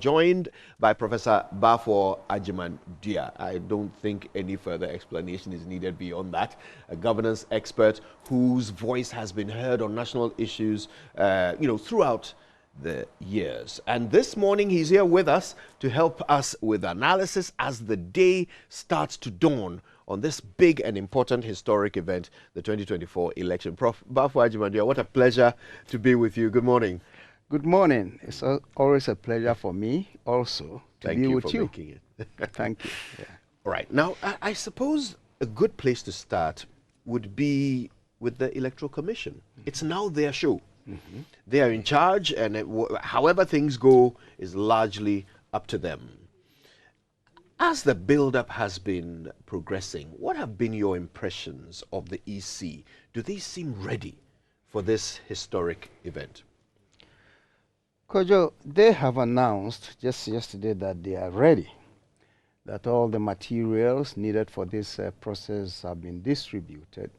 joined by Professor Bafo Agyemang-Duah. I don't think any further explanation is needed beyond that. A governance expert whose voice has been heard on national issues, throughout the years. And this morning he's here with us to help us with analysis as the day starts to dawn on this big and important historic event, the 2024 election. Prof. Bafo Agyemang-Duah, what a pleasure to be with you. Good morning. Good morning. It's always a pleasure for me also to be with you. Thank you for making it. Thank you. Yeah. All right. Now, I suppose a good place to start would be with the Electoral Commission. It's now their show. They are in charge, and however things go is largely up to them. As the build-up has been progressing, what have been your impressions of the EC? Do they seem ready for this historic event? Kojo, they have announced just yesterday that they are ready, that all the materials needed for this process have been distributed.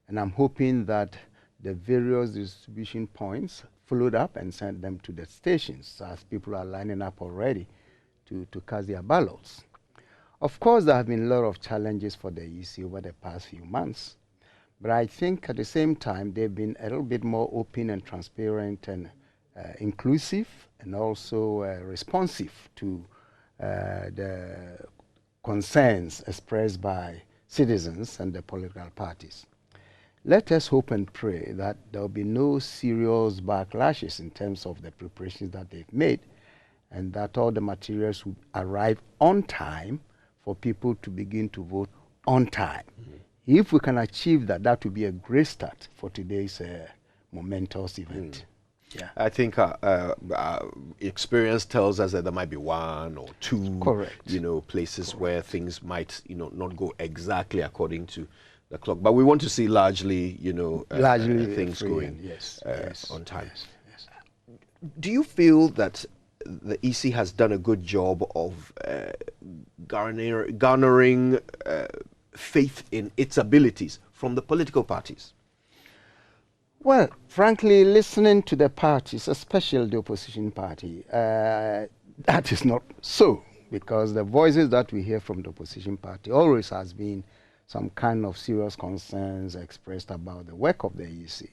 And I'm hoping that the various distribution points followed up and sent them to the stations as people are lining up already to cast their ballots. Of course, there have been a lot of challenges for the EC over the past few months, but I think at the same time they've been a little bit more open and transparent and inclusive and also responsive to the concerns expressed by citizens and the political parties. Let us hope and pray that there will be no serious backlashes in terms of the preparations that they've made, and that all the materials will arrive on time for people to begin to vote on time. If we can achieve that, that will be a great start for today's momentous event. Yeah. I think experience tells us that there might be one or two, places where things might, not go exactly according to the clock. But we want to see largely, things going on time. Yes. Do you feel that the EC has done a good job of garnering faith in its abilities from the political parties? Well, frankly, listening to the parties, especially the opposition party, that is not so, because the voices that we hear from the opposition party always has been some kind of serious concerns expressed about the work of the EC.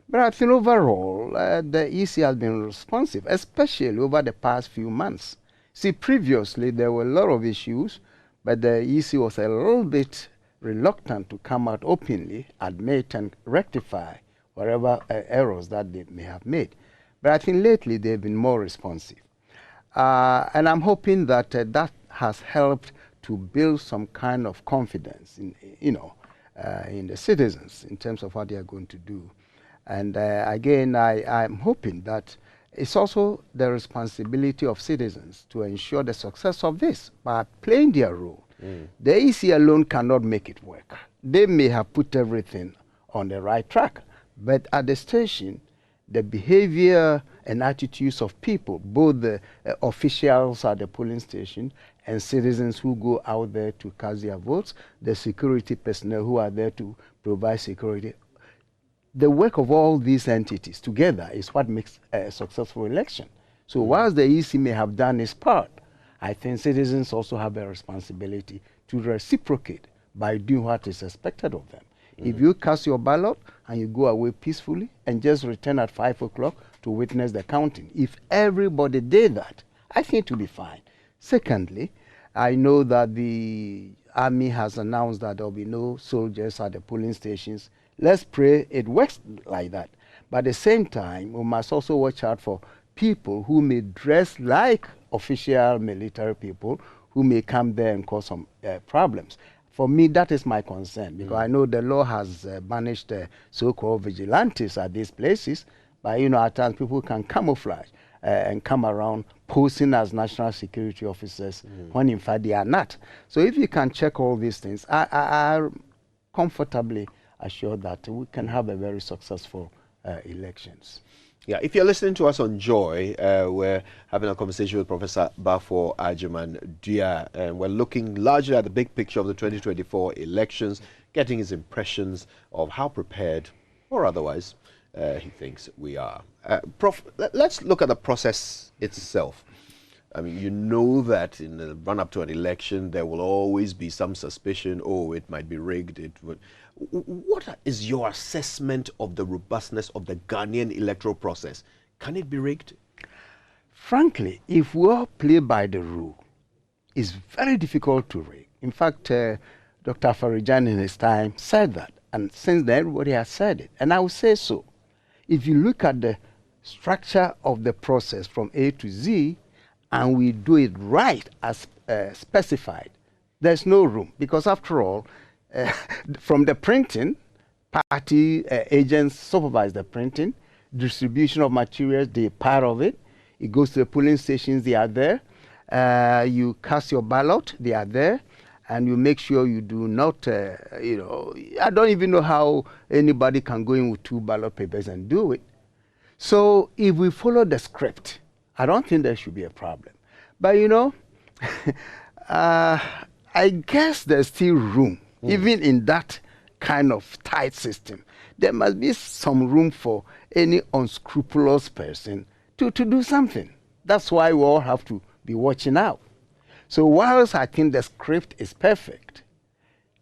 But I think overall, the EC has been responsive, especially over the past few months. See, previously there were a lot of issues, but the EC was a little bit reluctant to come out openly, admit and rectify whatever errors that they may have made. But I think lately they've been more responsive. And I'm hoping that that has helped to build some kind of confidence in the citizens in terms of what they are going to do. And again, I'm hoping that it's also the responsibility of citizens to ensure the success of this by playing their role. The EC alone cannot make it work. They may have put everything on the right track, but at the station, the behavior and attitudes of people, both the officials at the polling station and citizens who go out there to cast their votes, the security personnel who are there to provide security, the work of all these entities together is what makes a successful election. So whilst the EC may have done its part, I think citizens also have a responsibility to reciprocate by doing what is expected of them. If you cast your ballot and you go away peacefully and just return at 5 o'clock to witness the counting, if everybody did that, I think it will be fine. Secondly, I know that the army has announced that there will be no soldiers at the polling stations. Let's pray it works like that. But at the same time, we must also watch out for people who may dress like official military people who may come there and cause some problems. For me, that is my concern, because I know the law has banished so-called vigilantes at these places, but at times people can camouflage and come around posing as national security officers when in fact they are not. So if you can check all these things, I'm comfortably assured that we can have a very successful elections. Yeah, if you're listening to us on Joy, we're having a conversation with Professor Bafo Agyemang-Duah, and we're looking largely at the big picture of the 2024 elections, getting his impressions of how prepared or otherwise he thinks we are. Prof, let's look at the process itself. I mean, you know that in the run-up to an election, there will always be some suspicion, oh, it might be rigged. What is your assessment of the robustness of the Ghanaian electoral process? Can it be rigged? Frankly, if we all play by the rule, it's very difficult to rig. In fact, Dr. Farijan in his time said that, and since then everybody has said it, and I would say so. If you look at the structure of the process from A to Z, and we do it right as specified, there's no room. Because after all, from the printing, party agents supervise the printing, distribution of materials, they're part of it. It goes to the polling stations, they are there. You cast your ballot, they are there. And you make sure you do not, I don't even know how anybody can go in with 2 ballot papers and do it. So if we follow the script, I don't think there should be a problem. But I guess there's still room, even in that kind of tight system. There must be some room for any unscrupulous person to do something. That's why we all have to be watching out. So whilst I think the script is perfect,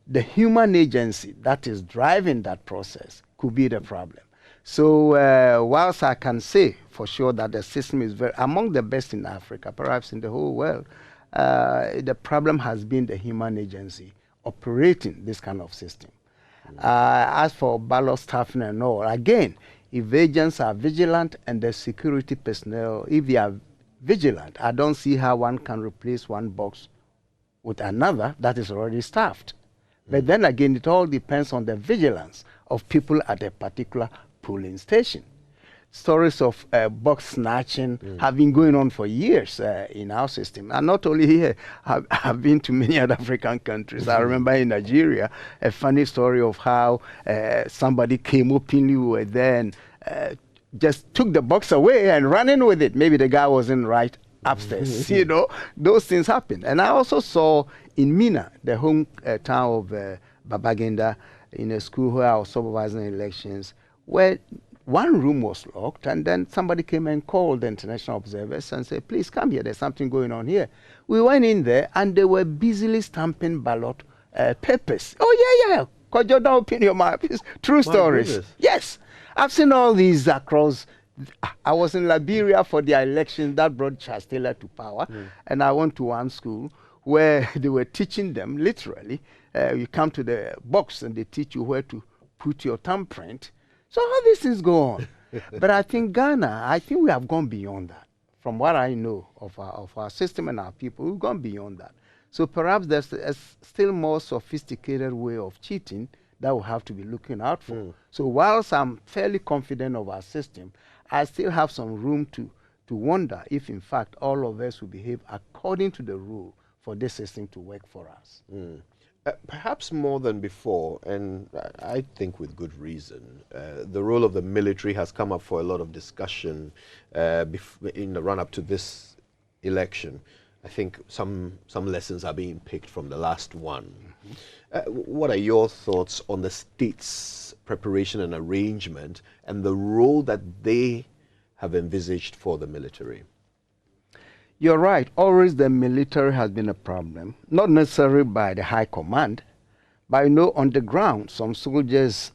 the human agency that is driving that process could be the problem. So whilst I can say for sure that the system is among the best in Africa, perhaps in the whole world, the problem has been the human agency operating this kind of system. As for ballot staffing and all, again, if agents are vigilant and the security personnel, if they are vigilant, I don't see how one can replace one box with another that is already staffed. But then again, it all depends on the vigilance of people at a particular polling station. Stories of box snatching have been going on for years in our system. And not only here, I've been to many other African countries. I remember in Nigeria, a funny story of how somebody came openly, we were there, and just took the box away and ran in with it. Maybe the guy wasn't right upstairs. Those things happen. And I also saw in Mina, the hometown of Babagenda, in a school where I was supervising elections, where one room was locked, and then somebody came and called the international observers and said, please come here, there's something going on here. We went in there, and they were busily stamping ballot papers. Oh, yeah. Kojo, don't open your mouth. True stories. Goodness. Yes. I've seen all these across. I was in Liberia for the election that brought Charles Taylor to power, and I went to one school where they were teaching them, literally, you come to the box and they teach you where to put your thumbprint. So all these things go on. But I think Ghana, we have gone beyond that. From what I know of our system and our people, we've gone beyond that. So perhaps there's a still more sophisticated way of cheating that we'll have to be looking out for. So whilst I'm fairly confident of our system, I still have some room to wonder if, in fact, all of us will behave according to the rule for this system to work for us. Perhaps more than before, and I think with good reason, the role of the military has come up for a lot of discussion in the run-up to this election. I think some lessons are being picked from the last one. What are your thoughts on the state's preparation and arrangement and the role that they have envisaged for the military? You're right. Always the military has been a problem, not necessarily by the high command, but on the ground, some soldiers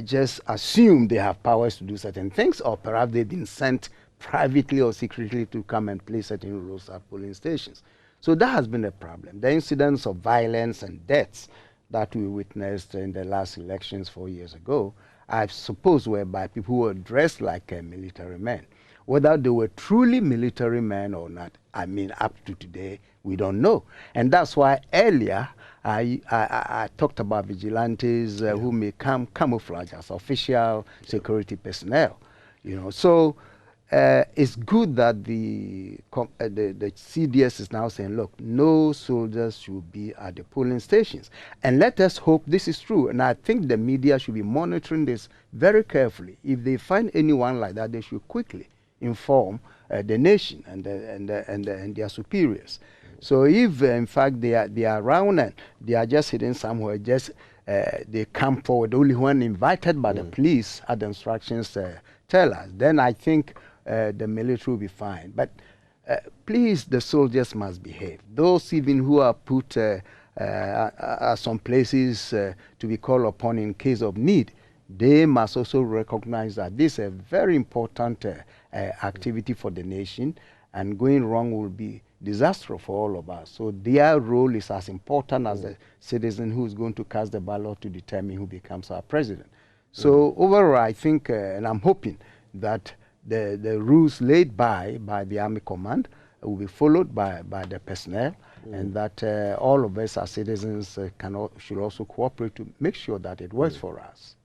just assume they have powers to do certain things, or perhaps they've been sent privately or secretly to come and play certain roles at polling stations. So that has been a problem. The incidents of violence and deaths that we witnessed in the last elections 4 years ago, I suppose were by people who were dressed like military men. Whether they were truly military men or not, up to today, we don't know. And that's why earlier I talked about vigilantes who may camouflage as official security personnel. So it's good that the CDS is now saying, look, no soldiers should be at the polling stations. And let us hope this is true. And I think the media should be monitoring this very carefully. If they find anyone like that, they should quickly inform the nation and their superiors. So if in fact they are around and they are just hidden somewhere, they come forward only when invited by the police at the instructions tell us, then I think the military will be fine. But please, the soldiers must behave. Those even who are put some places to be called upon in case of need, they must also recognize that this is a very important activity for the nation, and going wrong will be disastrous for all of us. So their role is as important as the citizen who is going to cast the ballot to determine who becomes our president. So overall, I think, and I'm hoping that the rules laid by the Army Command will be followed by the personnel, and that all of us as citizens should also cooperate to make sure that it works for us.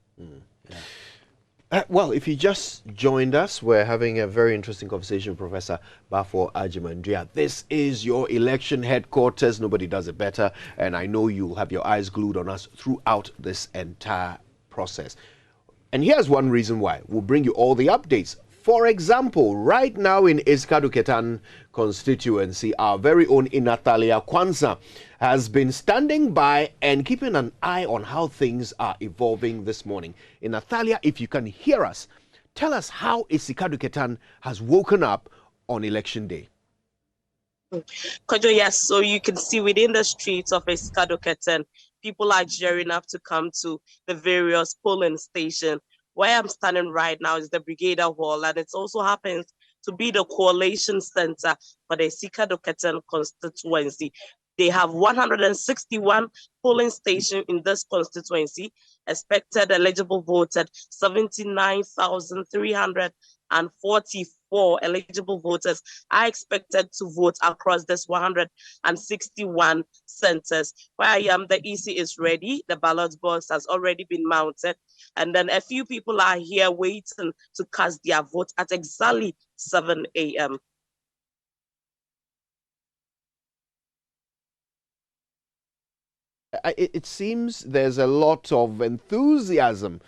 Well, if you just joined us, we're having a very interesting conversation, Professor Bafo Agyemang-Duah. This is your election headquarters. Nobody does it better, and I know you'll have your eyes glued on us throughout this entire process. And here's one reason why. We'll bring you all the updates. For example, right now in Essikado-Ketan constituency, our very own Natalia Kwanzaa has been standing by and keeping an eye on how things are evolving this morning. Natalia, if you can hear us, tell us how Essikado-Ketan has woken up on election day. Kojo, yes, so you can see within the streets of Essikado-Ketan, people are gearing up to come to the various polling stations. Where I'm standing right now is the Brigadier Hall, and it also happens to be the coalition center for the Essikado-Ketan constituency. They have 161 polling stations in this constituency. Expected eligible voted 79,344 eligible voters are expected to vote across this 161 centers. Where I am, the EC is ready. The ballot box has already been mounted. And then a few people are here waiting to cast their vote at exactly 7 a.m. It seems there's a lot of enthusiasm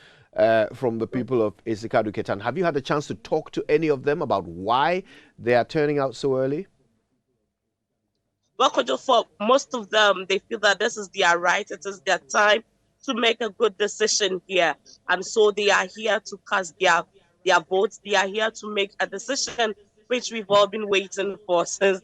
from the people of Essikado-Ketan. Have you had a chance to talk to any of them about why they are turning out so early? Well, Kojo, for most of them, they feel that this is their right. It is their time to make a good decision here. And so they are here to cast their votes. They are here to make a decision which we've all been waiting for since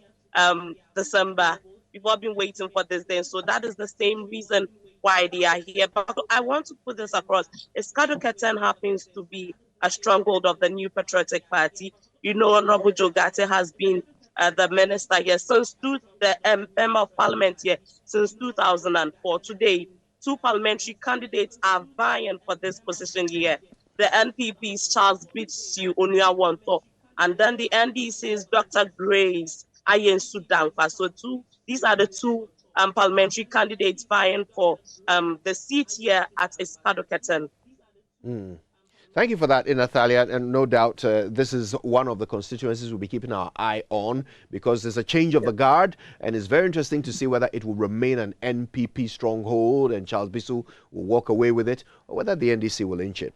December. We've all been waiting for this day. So that is the same reason why they are here. But I want to put this across. Essikado-Ketan happens to be a stronghold of the New Patriotic Party. You know, Honorable Jogate has been the minister here since the member of parliament here since 2004. Today, two parliamentary candidates are vying for this position here. The NPP's Charles Bitsu Onuawanto, and then the NDC's Dr. Grace Ayensu-Dankwa. So these are the two parliamentary candidates vying for the seat here at Essikado-Ketan. Thank you for that, Natalia, and no doubt this is one of the constituencies we'll be keeping our eye on because there's a change of the guard, and it's very interesting to see whether it will remain an NPP stronghold and Charles Bitsu will walk away with it, or whether the NDC will inch it.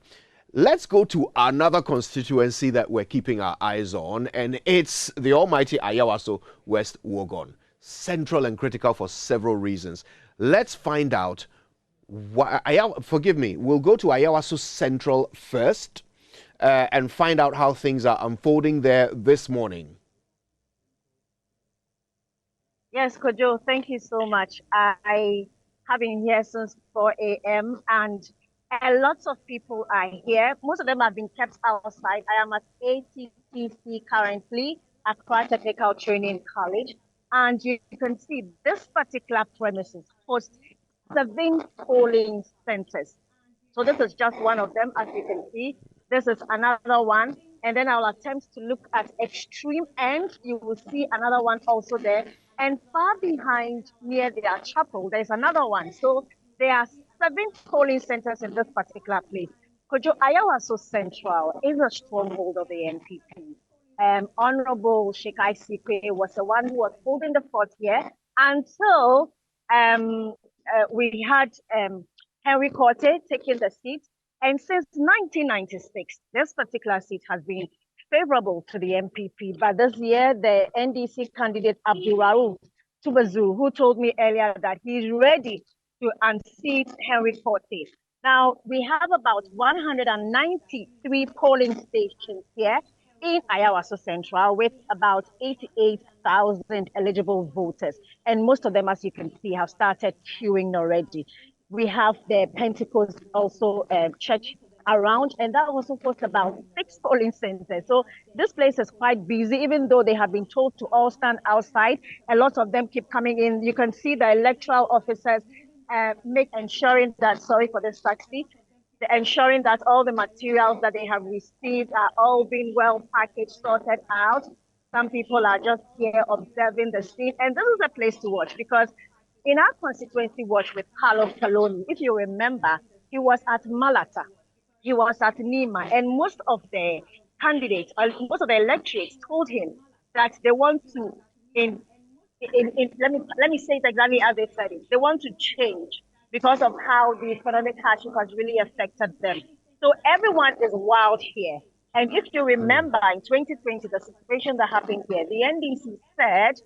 Let's go to another constituency that we're keeping our eyes on, and it's the almighty Ayawaso West Wuogon. Central and critical for several reasons. Let's find out. Forgive me, we'll go to Ayawaso Central first and find out how things are unfolding there this morning. Yes, Kojo, thank you so much. I have been here since 4 a.m. and a lot of people are here. Most of them have been kept outside. I am at ATTC currently at Accra Technical Training College, and you can see this particular premises hosts 7 polling centers. So this is just one of them, as you can see. This is another one. And then I'll attempt to look at extreme end. You will see another one also there. And far behind near their chapel, there's another one. So there are 7 polling centers in this particular place. Kojo, Ayawaso Central is a stronghold of the NPP. Honorable Shekai Sikwe was the one who was holding the fort here until we had Henry Korte taking the seat. And since 1996, this particular seat has been favorable to the MPP. But this year, the NDC candidate Abdurraouf Tubazu, who told me earlier that he's ready to unseat Henry Korte. Now, we have about 193 polling stations here. in Ayawaso Central with about 88,000 eligible voters. And most of them, as you can see, have started queuing already. We have the Pentecost also church around, and that also hosts about 6 polling centers. So this place is quite busy, even though they have been told to all stand outside. A lot of them keep coming in. You can see the electoral officers ensuring that, sorry for this taxi, ensuring that all the materials that they have received are all being well packaged, sorted out. Some people are just here observing the scene, and this is a place to watch because in our constituency watch with Carlos Kaloni, if you remember, he was at Malata, he was at Nima, and most of the candidates, most of the electorates told him that they want to, let me say it exactly as they said it, they want to change because of how the economic hardship has really affected them. So everyone is wild here. And if you remember in 2020, the situation that happened here, the NDC said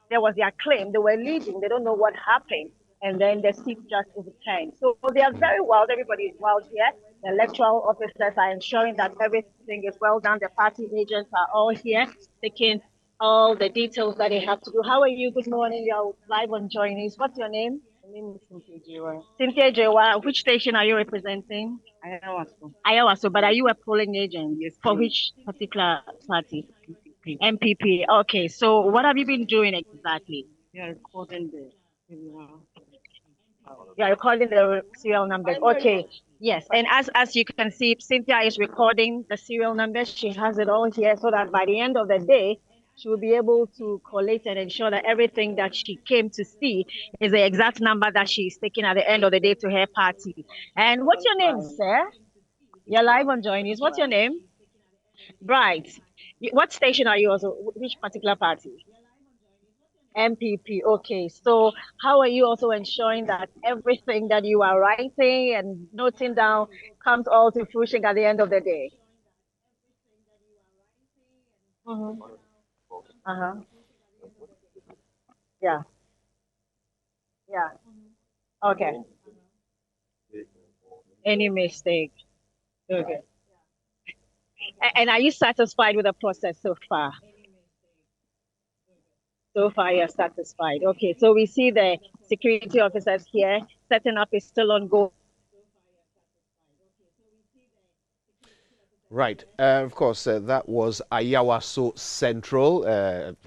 there was their claim, they were leading, they don't know what happened. And then the seat just overturned. So they are very wild, everybody is wild here. The electoral officers are ensuring that everything is well done. The party agents are all here, taking all the details that they have to do. How are you? Good morning. You're live on Joy News. What's your name? My name is Cynthia Jewa. Cynthia Jewa. Which station are you representing? Ayawaso. Ayawaso, but are you a polling agent? Yes. For which particular party? MPP. MPP. Okay, so what have you been doing exactly? We are recording the serial numbers. Okay. Yes, and as you can see, Cynthia is recording the serial numbers. She has it all here so that by the end of the day, she will be able to collate and ensure that everything that she came to see is the exact number that she is taking at the end of the day to her party. And what's your name, sir? You're live on Joy News. What's your name? Bright. What station are you also? Which particular party? MPP. Okay, so how are you also ensuring that everything that you are writing and noting down comes all to fruition at the end of the day? Uh-huh. Yeah. Yeah. Okay. Any mistake? Okay. And are you satisfied with the process so far? So far, you're satisfied. Okay, so we see the security officers here. Setting up is still ongoing. Right. Of course, that was Ayawaso Central,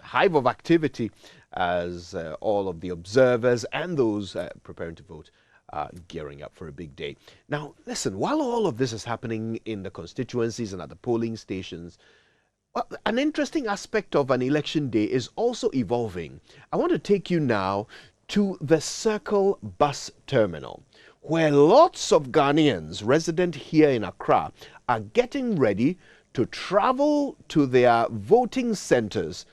hive of activity as all of the observers and those preparing to vote are gearing up for a big day. Now, listen, while all of this is happening in the constituencies and at the polling stations, well, an interesting aspect of an election day is also evolving. I want to take you now to the Circle bus terminal, where lots of Ghanaians resident here in Accra are getting ready to travel to their voting centers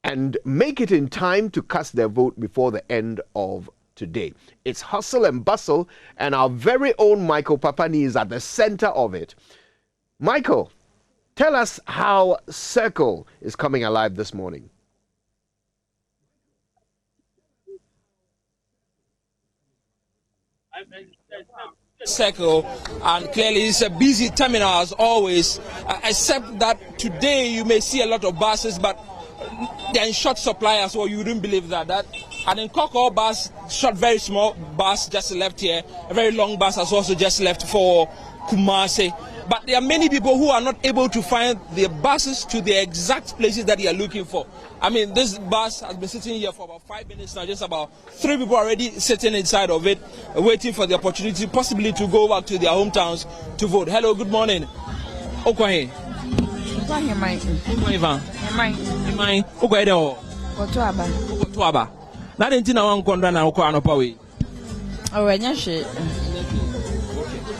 and make it in time to cast their vote before the end of today. It's hustle and bustle, and our very own Michael Papani is at the center of it. Michael, tell us how Circle is coming alive this morning. Circle, and clearly it's a busy terminal as always, except that today you may see a lot of buses, but they're in short supply as well. You wouldn't believe that. And in Koko bus, short, very small bus just left here. A very long bus has also just left for Kumasi. But there are many people who are not able to find the buses to the exact places that they are looking for. I mean, this bus has been sitting here for about 5 minutes now. Just about 3 people already sitting inside of it, waiting for the opportunity, possibly to go back to their hometowns to vote. Hello, good morning. Okwahe.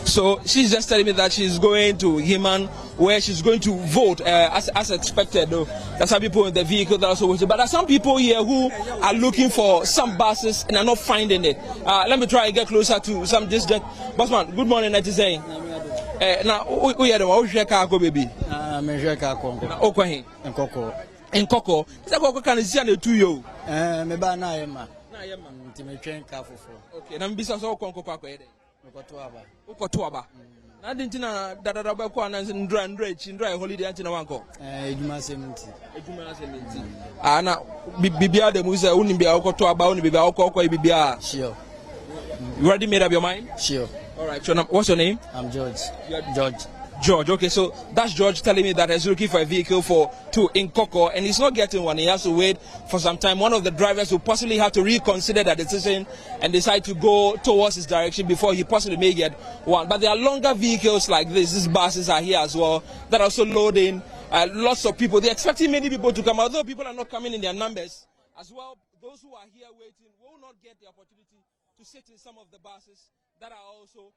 So she's just telling me that she's going to Himan, where she's going to vote as expected. Though there's some people in the vehicle that are also waiting, but there's some people here who are looking for some buses and are not finding it. Let me try and get closer to some distance. Bossman, good morning. That is saying. Now, we are the one who car go baby. Okay. In Koko. Is that Koko can see the 2 year? Meba na yema. Time train car for. Okay. Na mbisa so Koko kwa kwa ede. Uko Tuaba. I didn't know that about Kwanas and dry holiday until Wanko. Ejuma 70. Ana Bibia the Musa only be alcohol to about Bibia alcohol, Bibia. Sure. You already made up your mind? Sure. All right, so what's your name? I'm George. George. George, okay, so that's George telling me that he's looking for a vehicle in Koko, and he's not getting one. He has to wait for some time. One of the drivers will possibly have to reconsider that decision and decide to go towards his direction before he possibly may get one. But there are longer vehicles like this. These buses are here as well that are also loading lots of people. They're expecting many people to come, although people are not coming in their numbers as well. Those who are here waiting will not get the opportunity to sit in some of the buses that are also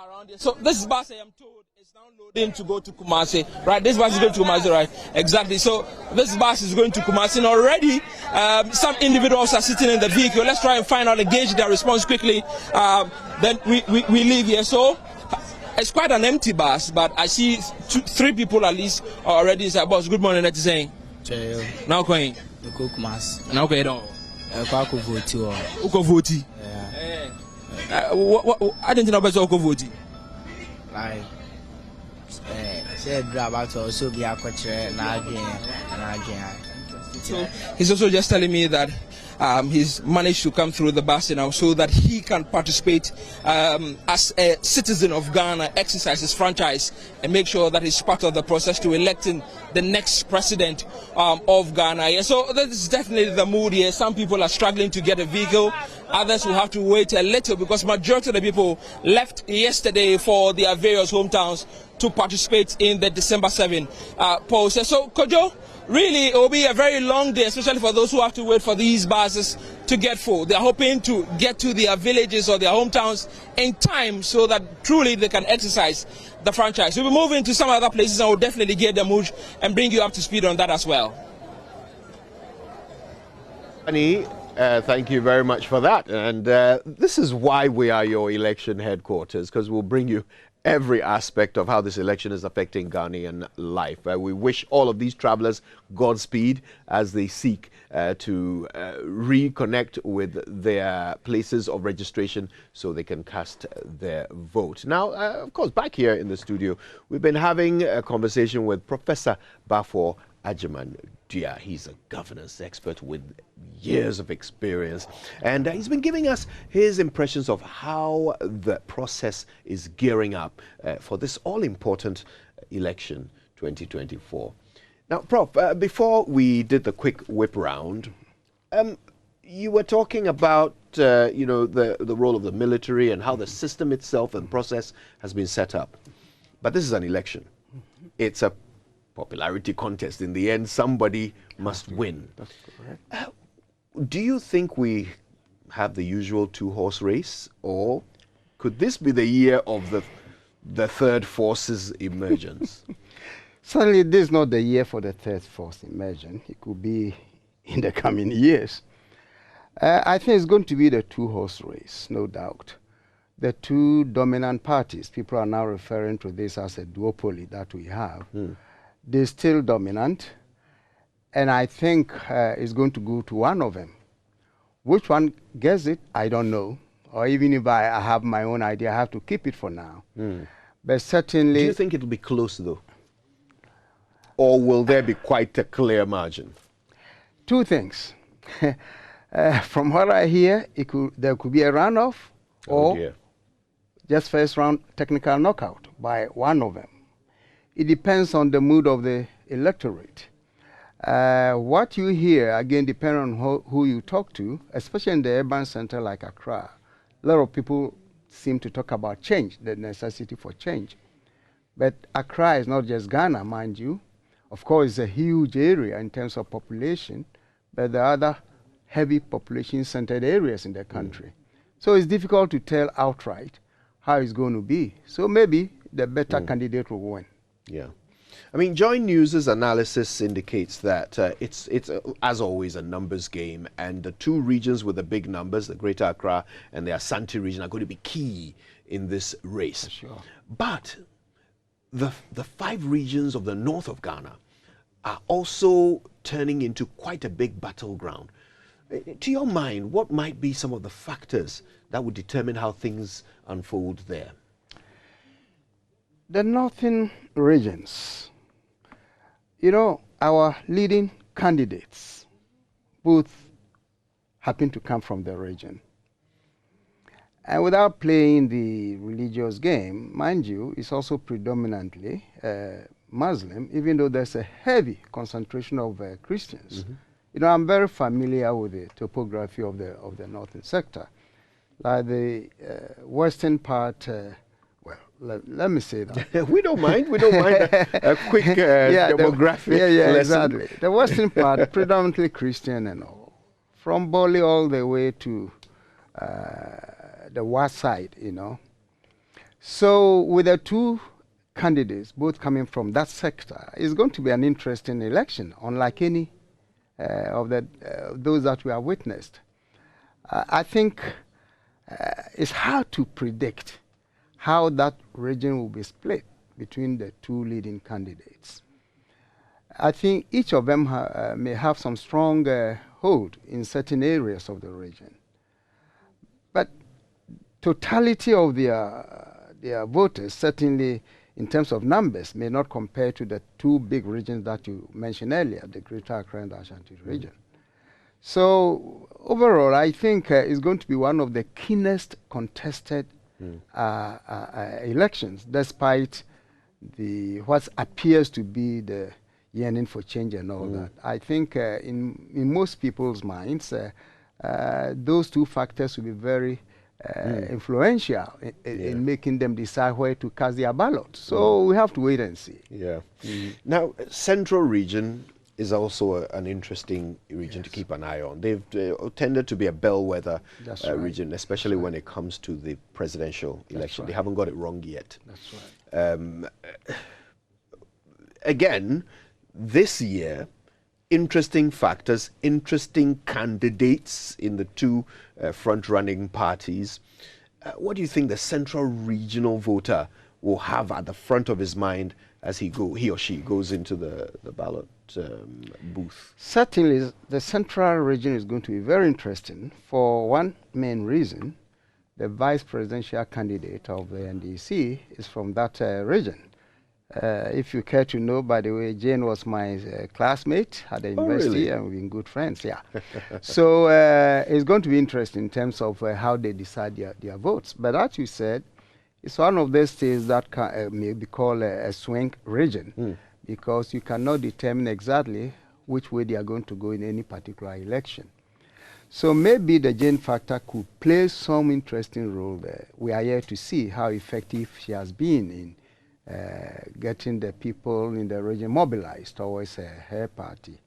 around here. So this bus, I am told, is now loading to go to Kumasi, right? This bus is going to Kumasi, right? Exactly. So this bus is going to Kumasi, and already some individuals are sitting in the vehicle. Let's try and find out, engage their response quickly. Then we leave here. So it's quite an empty bus, but I see three people at least already inside. Boss, good morning. That's saying. Now going. Now going down. Uko voti. I didn't know about Uko voti. Like, said about also be a coach and again. So he's also just telling me that he's managed to come through the bus now so that he can participate as a citizen of Ghana, exercise his franchise and make sure that he's part of the process to electing the next president of Ghana. Yeah, so this is definitely the mood here. Some people are struggling to get a vehicle. Others will have to wait a little because majority of the people left yesterday for their various hometowns to participate in the December 7 poll. So, Kojo, really, it will be a very long day, especially for those who have to wait for these buses to get full. They're hoping to get to their villages or their hometowns in time so that truly they can exercise the franchise. We'll be moving to some other places and we'll definitely get the mood and bring you up to speed on that as well. Annie, thank you very much for that. And this is why we are your election headquarters, because we'll bring you every aspect of how this election is affecting Ghanaian life. We wish all of these travelers Godspeed as they seek to reconnect with their places of registration so they can cast their vote. Now, of course, back here in the studio, we've been having a conversation with Professor Bafo Agyemang-Duah. He's a governance expert with years of experience, and he's been giving us his impressions of how the process is gearing up for this all-important election 2024. Now, Prof, before we did the quick whip round, you were talking about you know, the role of the military and how the system itself and process has been set up. But this is an election. It's a popularity contest. In the end, somebody must win. That's correct. Do you think we have the usual two-horse race, or could this be the year of the third force's emergence? Certainly, this is not the year for the third force emergence. It could be in the coming years. I think it's going to be the two-horse race, no doubt. The two dominant parties, people are now referring to this as a duopoly that we have. They're still dominant, and I think it's going to go to one of them. Which one gets it, I don't know. Or even if I have my own idea, I have to keep it for now. But certainly... Do you think it'll be close, though? Or will there be quite a clear margin? Two things. From what I hear, there could be a runoff or just first round technical knockout by one of them. It depends on the mood of the electorate. What you hear, again, depends on who you talk to, especially in the urban center like Accra. A lot of people seem to talk about change, the necessity for change. But Accra is not just Ghana, mind you. Of course, it's a huge area in terms of population, but there are other heavy population-centered areas in the country. So it's difficult to tell outright how it's going to be. So maybe the better candidate will win. Yeah. I mean, Joy News's analysis indicates that it's as always, a numbers game, and the two regions with the big numbers, the Greater Accra and the Asante region, are going to be key in this race. Sure. But the 5 regions of the north of Ghana are also turning into quite a big battleground. To your mind, what might be some of the factors that would determine how things unfold there? the northern regions, our leading candidates both happen to come from the region. And without playing the religious game, mind you, it's also predominantly Muslim, even though there's a heavy concentration of Christians. Mm-hmm. I'm very familiar with the topography of the northern sector. Like the western part, let me say that. We don't mind a quick demographic lesson. Exactly. The western part, predominantly Christian and all. From Boli all the way to the west side, So with the two candidates, both coming from that sector, it's going to be an interesting election, unlike any of those that we have witnessed. I think it's hard to predict how that region will be split between the two leading candidates. I think each of them may have some strong hold in certain areas of the region. But totality of their voters, certainly in terms of numbers, may not compare to the two big regions that you mentioned earlier, the Greater Accra and the Ashanti region. So overall, I think it's going to be one of the keenest contested elections, despite what appears to be the yearning for change and all that. I think in most people's minds, those two factors will be very influential in making them decide where to cast their ballot. So we have to wait and see. Yeah. Now, Central region is also an interesting region to keep an eye on. They've tended to be a bellwether region, especially when it comes to the presidential election. They haven't got it wrong yet. That's right. Again, this year, interesting factors, interesting candidates in the two front-running parties. What do you think the central regional voter will have at the front of his mind as he or she goes into the ballot booth? Certainly, the central region is going to be very interesting for one main reason. The vice presidential candidate of the NDC is from that region. If you care to know, by the way, Jane was my classmate at the university, and we've been good friends, So it's going to be interesting in terms of how they decide their votes. But as you said, it's one of those states that may be called a swing region, because you cannot determine exactly which way they are going to go in any particular election. So maybe the Jane factor could play some interesting role there. We are here to see how effective she has been in getting the people in the region mobilized towards her party.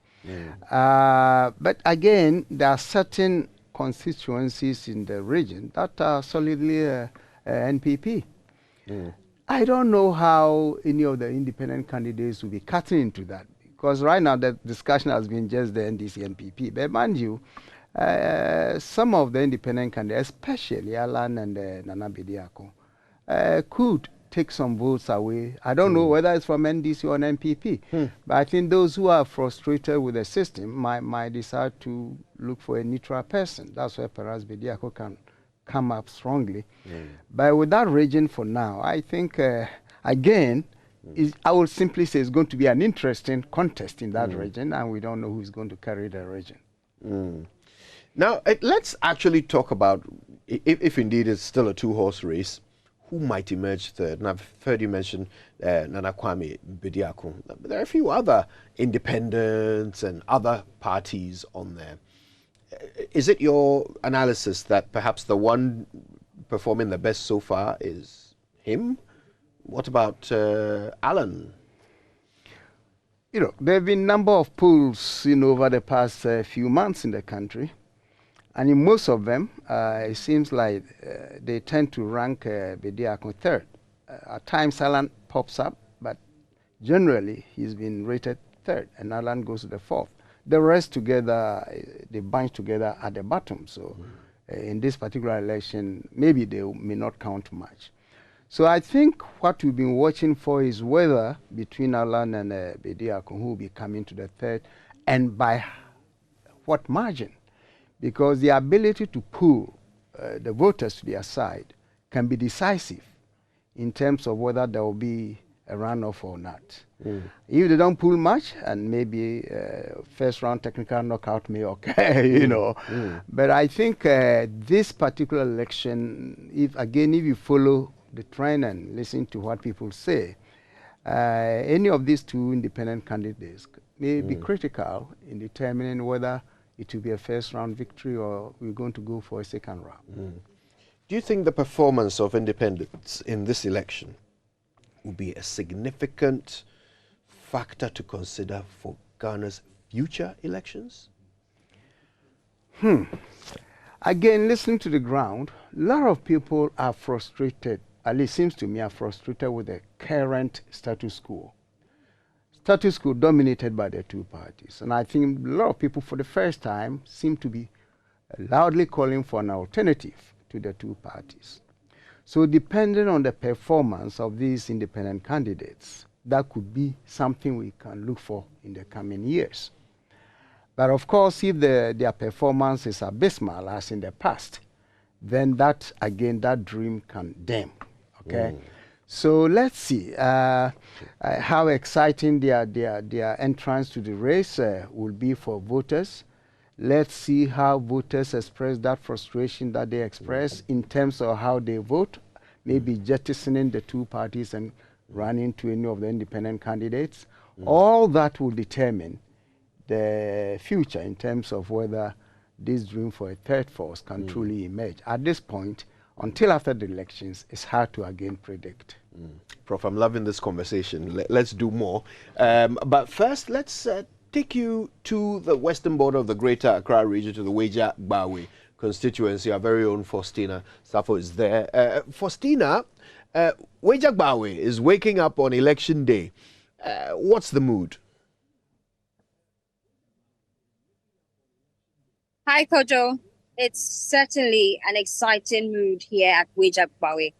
But again, there are certain constituencies in the region that are solidly NPP. I don't know how any of the independent candidates will be cutting into that, because right now the discussion has been just the NDC NPP. But mind you, some of the independent candidates, especially Alan and Nana Bediako, could take some votes away. I don't know whether it's from NDC or NPP, but I think those who are frustrated with the system might decide to look for a neutral person. That's where perhaps Bediako can come up strongly. But with that region for now, I think, again, I will simply say it's going to be an interesting contest in that region, and we don't know who's going to carry the region. Now, let's actually talk about, if indeed it's still a two-horse race, who might emerge third. And I've heard you mention Nana Kwame Bediako. There are a few other independents and other parties on there. Is it your analysis that perhaps the one performing the best so far is him? What about Alan? There have been a number of polls, over the past few months in the country. And in most of them, it seems like they tend to rank Bediako third. At times, Alan pops up, but generally, he's been rated third, and Alan goes to the fourth. The rest together, they bunch together at the bottom. So in this particular election, maybe they may not count much. So I think what we've been watching for is whether between Alan and Bediako, who will be coming to the third, and by what margin. Because the ability to pull the voters to their side can be decisive in terms of whether there will be a runoff or not. If they don't pull much, and maybe first round technical knockout may occur, you know. But I think this particular election, if you follow the trend and listen to what people say, any of these two independent candidates may be critical in determining whether it will be a first round victory or we're going to go for a second round. Do you think the performance of independents in this election will be a significant factor to consider for Ghana's future elections? Again, listening to the ground, a lot of people are frustrated, at least seems to me, are frustrated with the current status quo. Status quo dominated by the two parties. And I think a lot of people, for the first time, seem to be loudly calling for an alternative to the two parties. So depending on the performance of these independent candidates, that could be something we can look for in the coming years. But of course, if their performance is abysmal as in the past, then that, again, that dream can dim. Okay? So let's see how exciting their entrance to the race will be for voters. Let's see how voters express that frustration that they express in terms of how they vote, maybe jettisoning the two parties and running to any of the independent candidates. All that will determine the future in terms of whether this dream for a third force can truly emerge. At this point, until after the elections, it's hard to again predict. Prof, I'm loving this conversation. Let's do more. But first, let's take you to the western border of the Greater Accra region, to the Weija Gbawe constituency. Our very own Faustina Safo is there. Faustina, Weija Gbawe is waking up on election day. What's the mood? Hi, Kojo. It's certainly an exciting mood here at Weija Gbawe.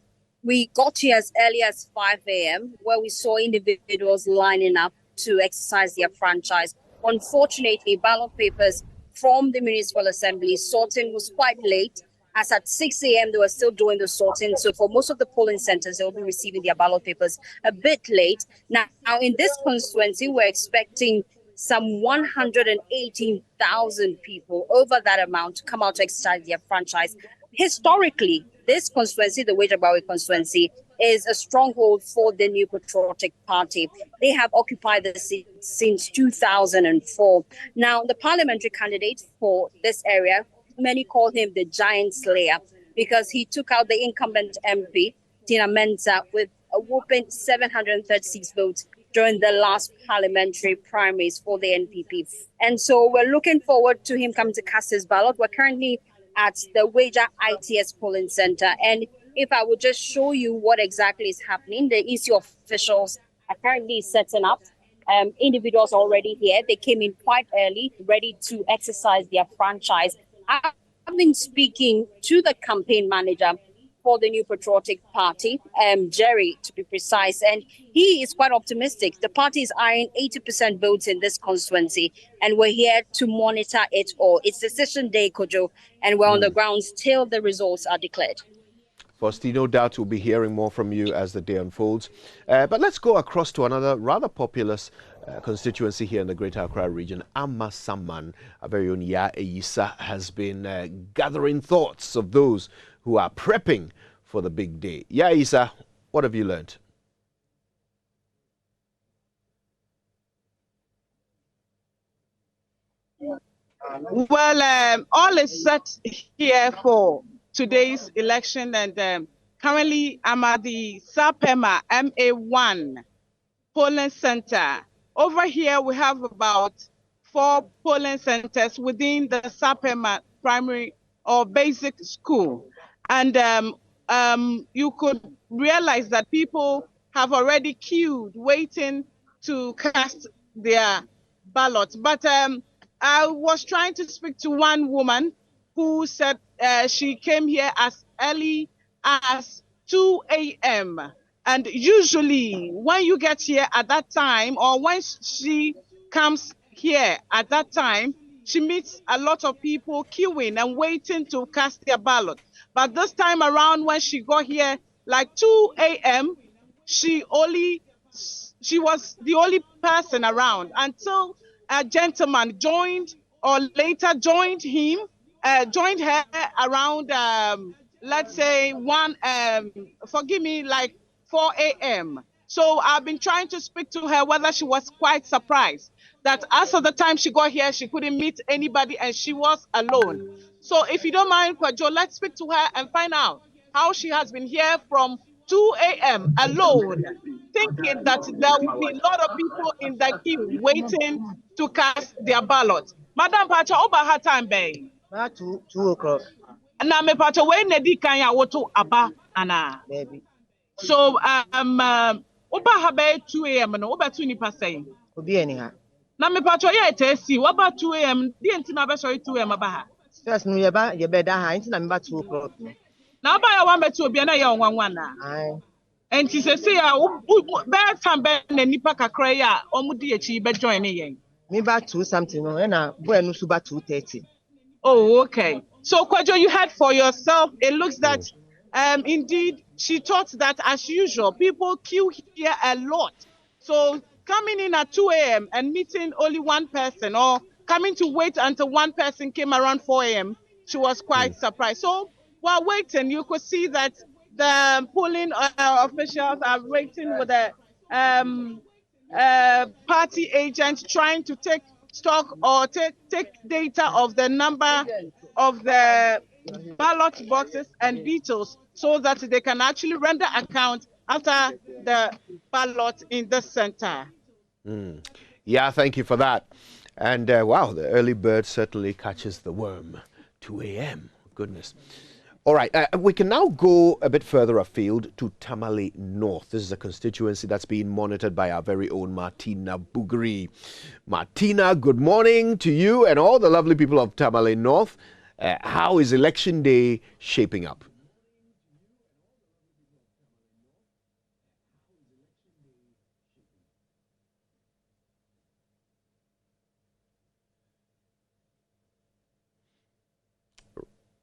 We got here as early as 5 a.m., where we saw individuals lining up to exercise their franchise. Unfortunately, ballot papers from the municipal assembly sorting was quite late, as at 6 a.m. they were still doing the sorting. So for most of the polling centers, they'll be receiving their ballot papers a bit late. Now in this constituency, we're expecting some 118,000 people, over that amount, to come out to exercise their franchise. Historically, this constituency, the Weija Gbawe constituency, is a stronghold for the New Patriotic Party. They have occupied the seat since 2004. Now, the parliamentary candidate for this area, many call him the giant slayer, because he took out the incumbent MP, Tina Mensah, with a whopping 736 votes during the last parliamentary primaries for the NPP. And so we're looking forward to him coming to cast his ballot. We're currently at the Weija ITS polling center. And if I would just show you what exactly is happening, the EC officials are currently setting up. Individuals already here. They came in quite early, ready to exercise their franchise. I've been speaking to the campaign manager for the New Patriotic Party, Jerry, to be precise, and he is quite optimistic. The party is eyeing 80% votes in this constituency, and we're here to monitor it all. It's decision day, Kojo, and we're on the grounds till the results are declared. Fausti, no doubt we'll be hearing more from you as the day unfolds. But let's go across to another rather populous constituency here in the Greater Accra region. Amasaman, our very own Ayawaso, has been gathering thoughts of those who are prepping for the big day. Ayawaso, what have you learned? Well, all is set here for today's election, and currently I'm at the Sapema MA1 polling center. Over here we have about 4 polling centers within the Sapema primary or basic school, and you could realize that people have already queued waiting to cast their ballot. But I was trying to speak to one woman who said she came here as early as 2 a.m. And usually when you get here at that time, or when she comes here at that time, she meets a lot of people queuing and waiting to cast their ballot. But this time around, when she got here like 2 a.m., she was the only person around until a gentleman joined or later joined her around, let's say forgive me, like 4 a.m. So I've been trying to speak to her whether she was quite surprised that as of the time she got here, she couldn't meet anybody and she was alone. So if you don't mind, Kwajo, let's speak to her and find out how she has been here from 2 a.m. alone, thinking that there will be a lot of people in the queue waiting to cast their ballot. Madam Pacha, over her time, bay. 2 o'clock. Na me Pacha, when Nedi Kanya woto aba ana. Baby. So over her bay 2 a.m. no over 2 nipa saying. Obi anyhow. Na me Pacha, yeah, tesi. What about 2 a.m.? The entina be sorry 2 a.m. aba. First no you better ha into na 2 o'clock. Na ba ya 1 be 2 obi na ya 1 na. Aye. And she says, "See, bad time, bad and nipa kakra ya, omudi echi be join yen." Me about 2 something no, and boy no suba 2:30. Oh, okay. So Kwajo, you had for yourself. It looks that, indeed, she thought that as usual, people queue here a lot. So coming in at 2 a.m. and meeting only one person, or coming to wait until one person came around 4 a.m., she was quite surprised. So while waiting, you could see that the polling officials are waiting with the party agents trying to take stock or take data of the number of the ballot boxes and details so that they can actually render account after the ballot in the center. Yeah, thank you for that. And wow, the early bird certainly catches the worm. 2 a.m. Goodness. All right, we can now go a bit further afield to Tamale North. This is a constituency that's being monitored by our very own Martina Bugri. Martina, good morning to you and all the lovely people of Tamale North. How is election day shaping up?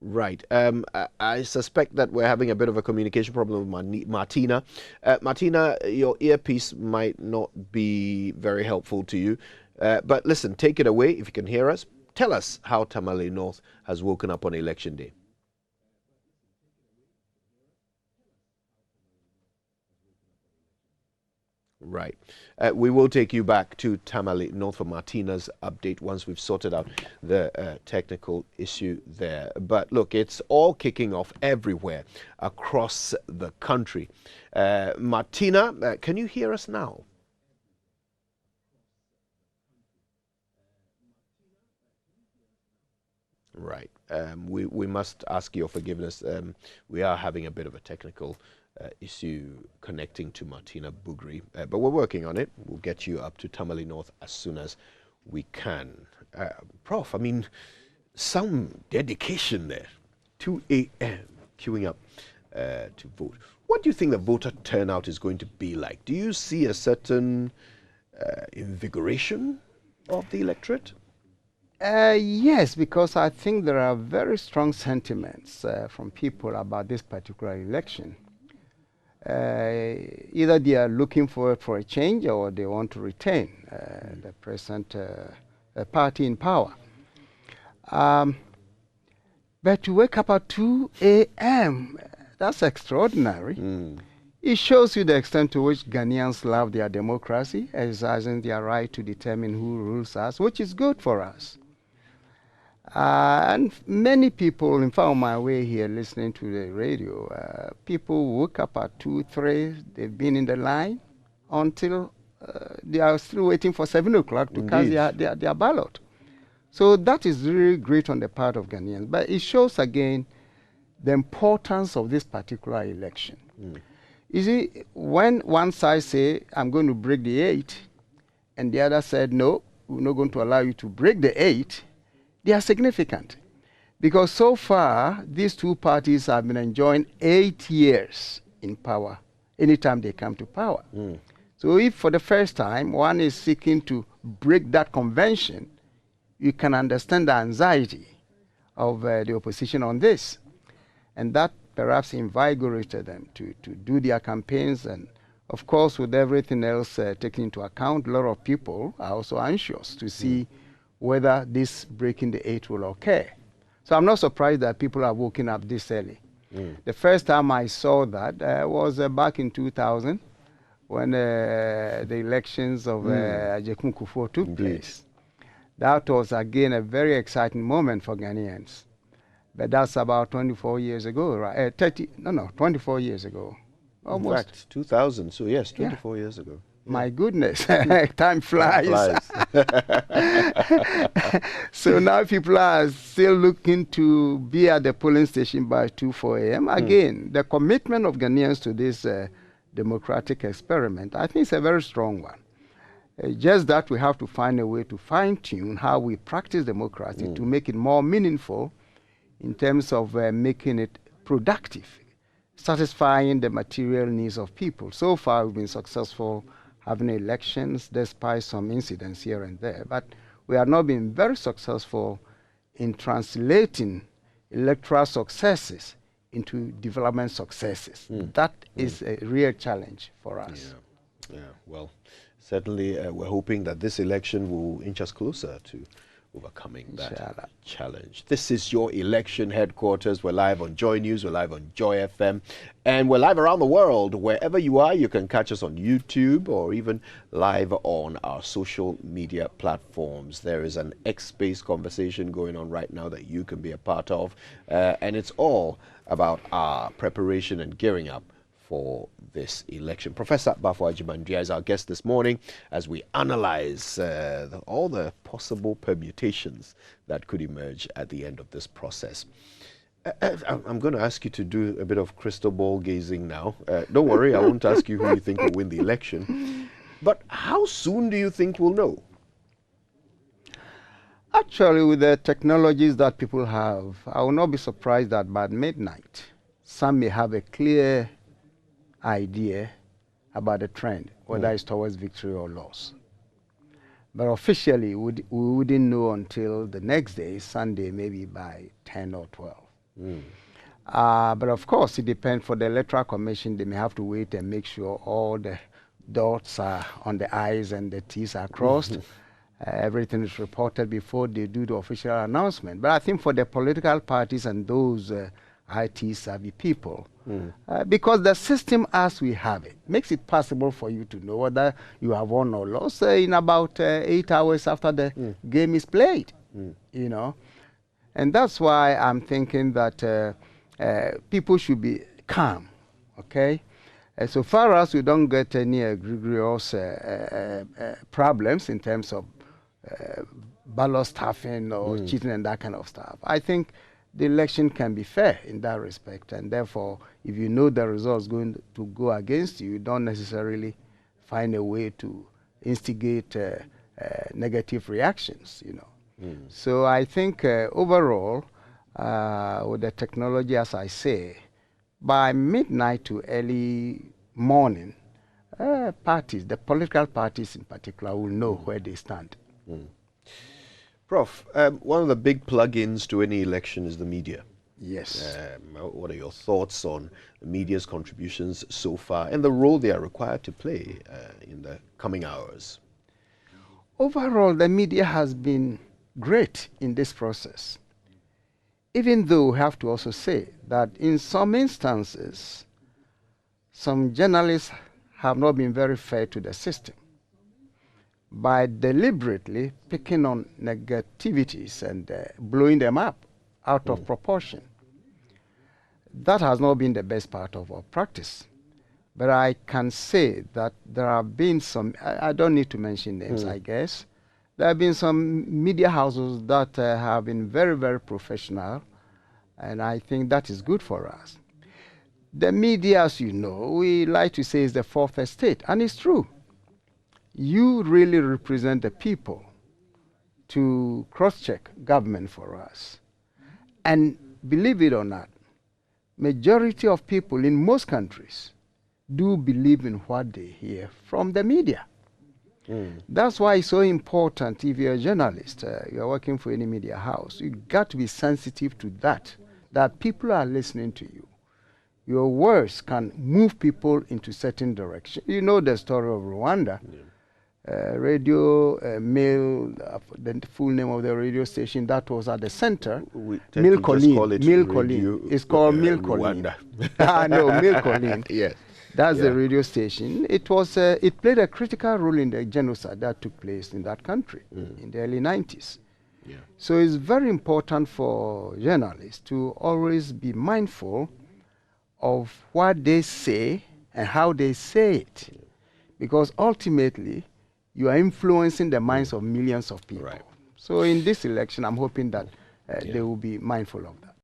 Right. I suspect that we're having a bit of a communication problem with Martina. Martina, your earpiece might not be very helpful to you. But listen, take it away if you can hear us. Tell us how Tamale North has woken up on election day. Right. We will take you back to Tamale North for Martina's update once we've sorted out the technical issue there. But look, it's all kicking off everywhere across the country. Martina, can you hear us now? Right. We must ask your forgiveness. We are having a bit of a technical issue connecting to Martina Bugri, but we're working on it. We'll get you up to Tamale North as soon as we can. Prof, I mean, some dedication there. 2 a.m. queuing up to vote. What do you think the voter turnout is going to be like? Do you see a certain invigoration of the electorate? Yes, because I think there are very strong sentiments from people about this particular election. Either they are looking for a change or they want to retain the present party in power. But to wake up at 2 a.m., that's extraordinary. It shows you the extent to which Ghanaians love their democracy, exercising their right to determine who rules us, which is good for us. And many people, in fact, on my way here listening to the radio, people woke up at 2, 3, they've been in the line until they are still waiting for 7 o'clock to cast their ballot. So that is really great on the part of Ghanaians. But it shows again the importance of this particular election. You see, when one side say, I'm going to break the 8, and the other said, no, we're not going to allow you to break the 8, they are significant. Because so far, these two parties have been enjoying 8 years in power, anytime they come to power. So if for the first time, one is seeking to break that convention, you can understand the anxiety of the opposition on this. And that perhaps invigorated them to do their campaigns. And of course, with everything else taken into account, a lot of people are also anxious to see whether this breaking the eight will occur. So I'm not surprised that people are waking up this early. The first time I saw that was back in 2000 when the elections of Agyemang-Duah took place. That was again a very exciting moment for Ghanaians. But that's about 24 years ago, right? 24 years ago. Almost. In fact, 2000, so yes, 24 years ago. My goodness, time flies. So now people are still looking to be at the polling station by 4 a.m. Again, the commitment of Ghanaians to this democratic experiment, I think, is a very strong one. Just that we have to find a way to fine-tune how we practice democracy to make it more meaningful in terms of making it productive, satisfying the material needs of people. So far, we've been successful having elections despite some incidents here and there, but we have not been very successful in translating electoral successes into development successes. That is a real challenge for us. Yeah, well, certainly we're hoping that this election will inch us closer to overcoming that challenge. This is your election headquarters. We're live on Joy News, we're live on Joy FM, and we're live around the world. Wherever you are, you can catch us on YouTube or even live on our social media platforms. There is an X-Space conversation going on right now that you can be a part of, and it's all about our preparation and gearing up for this election. Professor Bafo Agyemang-Duah is our guest this morning as we analyze all the possible permutations that could emerge at the end of this process. I'm going to ask you to do a bit of crystal ball gazing now. Don't worry, I won't ask you who you think will win the election. But how soon do you think we'll know? Actually, with the technologies that people have, I will not be surprised that by midnight, some may have a clear idea about the trend, whether it's towards victory or loss. But officially, we wouldn't know until the next day, Sunday, maybe by 10 or 12. But of course, it depends. For the Electoral Commission, they may have to wait and make sure all the dots are on the I's and the T's are crossed. Everything is reported before they do the official announcement. But I think for the political parties and those IT-savvy people, because the system as we have it makes it possible for you to know whether you have won or lost in about 8 hours after the game is played, you know. And that's why I'm thinking that people should be calm, okay? So far as we don't get any egregious problems in terms of ballot stuffing or cheating and that kind of stuff, I think the election can be fair in that respect, and therefore, if you know the results going to go against you, you don't necessarily find a way to instigate negative reactions, you know. So I think overall, with the technology, as I say, by midnight to early morning, parties, the political parties in particular, will know where they stand. Prof, one of the big plug-ins to any election is the media. Yes. What are your thoughts on the media's contributions so far and the role they are required to play in the coming hours? Overall, the media has been great in this process, even though we have to also say that in some instances, some journalists have not been very fair to the system by deliberately picking on negativities and blowing them up out of proportion. That has not been the best part of our practice. But I can say that there have been some, I don't need to mention names, I guess. There have been some media houses that have been very, very professional, and I think that is good for us. The media, as you know, we like to say is the fourth estate, and it's true. You really represent the people to cross-check government for us. And believe it or not, majority of people in most countries do believe in what they hear from the media. That's why it's so important, if you're a journalist, you're working for any media house, you got to be sensitive to that people are listening to you. Your words can move people into certain direction. You know the story of Rwanda. Radio Mail, the full name of the radio station that was at the center, Mille Collines. It's called Mille Collines. No, Mille Collines. Yes. That's the radio station. It was. It played a critical role in the genocide that took place in that country in the early 90s. Yeah. So it's very important for journalists to always be mindful of what they say and how they say it, because ultimately you are influencing the minds of millions of people. Right. So in this election, I'm hoping that they will be mindful of that.